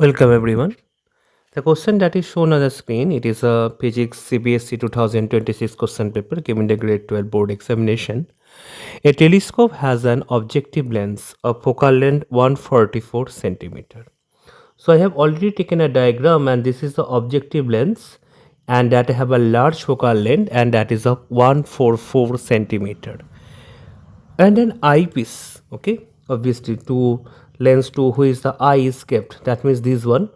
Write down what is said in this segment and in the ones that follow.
Welcome everyone. The question that is shown on the screen, it is a physics CBSE 2026 question paper given the grade 12 board examination. A telescope has an objective lens of focal length 144 centimeter. So I have already taken a diagram and this is the objective lens and that have a large focal length and that is of 144 centimeter. And an eyepiece, okay, obviously to lens to which the eye is kept, that means this one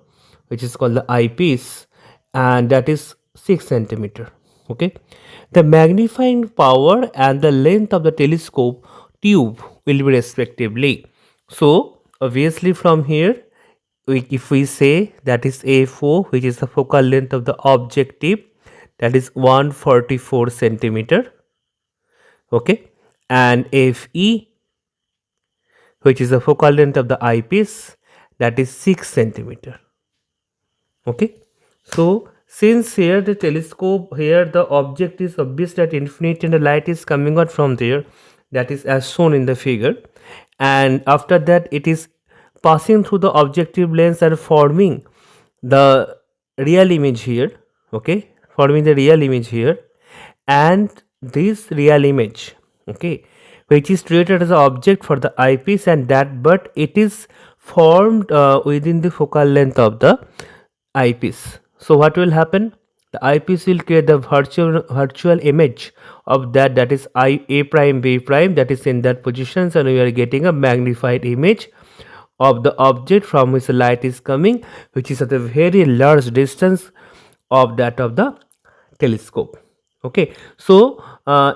which is called the eyepiece and that is 6 centimeter. Okay, the magnifying power and the length of the telescope tube will be respectively. So obviously from here if we say that is a4 which is the focal length of the objective, that is 144 centimeter. Okay, and Fe which is the focal length of the eyepiece, that is 6 centimeter. Okay, so since here the telescope, here the object is obvious that infinity and the light is coming out from there, that is as shown in the figure, and after that it is passing through the objective lens and forming the real image here. Okay, forming the real image here, and this real image, okay, which is treated as an object for the eyepiece, and that but it is formed within the focal length of the eyepiece. So what will happen? The eyepiece will create the virtual image of that is a prime b prime, that is in that positions, and we are getting a magnified image of the object from which the light is coming, which is at a very large distance of that of the telescope. Okay, so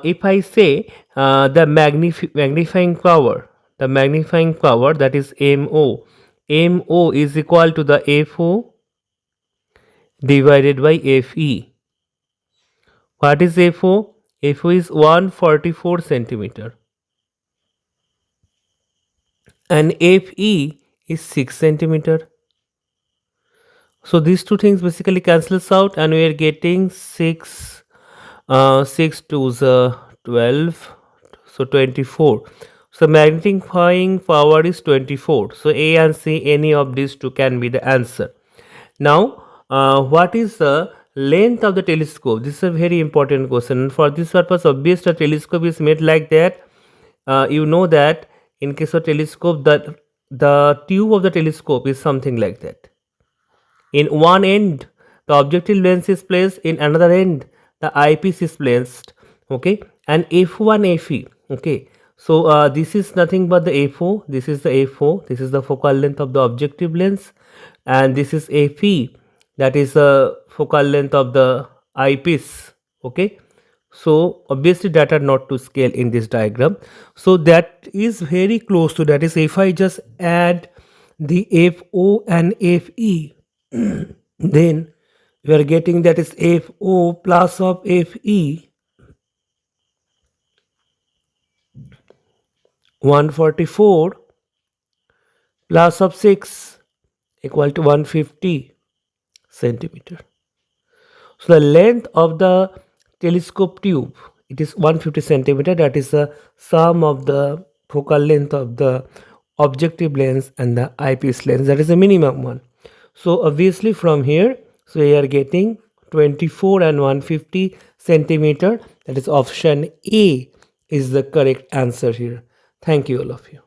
if I say the magnifying power, that is mo is equal to the fo divided by fe. What is fo? Fo is 144 centimeter and fe is 6 centimeter. So these two things basically cancels out and we are getting 6 to the 12, so 24. So magnifying power is 24. So A and C, any of these two can be the answer. Now what is the length of the telescope? This is a very important question. For this purpose, obviously, the telescope is made like that. You know that in case of telescope, that the tube of the telescope is something like that. In one end, the objective lens is placed. In another end, the eyepiece is placed. Okay, and f1 fe. Okay, so this is nothing but the f4. This is the f4. This is the focal length of the objective lens, and this is fe. That is the focal length of the eyepiece. Okay, so obviously that are not to scale in this diagram. So that is very close to that. Is if I just add the fo and fe, then we are getting that is fo plus of fe 144 plus of 6 equal to 150 centimeter. So the length of the telescope tube, it is 150 centimeter. That is the sum of the focal length of the objective lens and the eyepiece lens. That is the minimum one. So obviously from here, so we are getting 24 and 150 centimeter. That is option A is the correct answer here. Thank you all of you.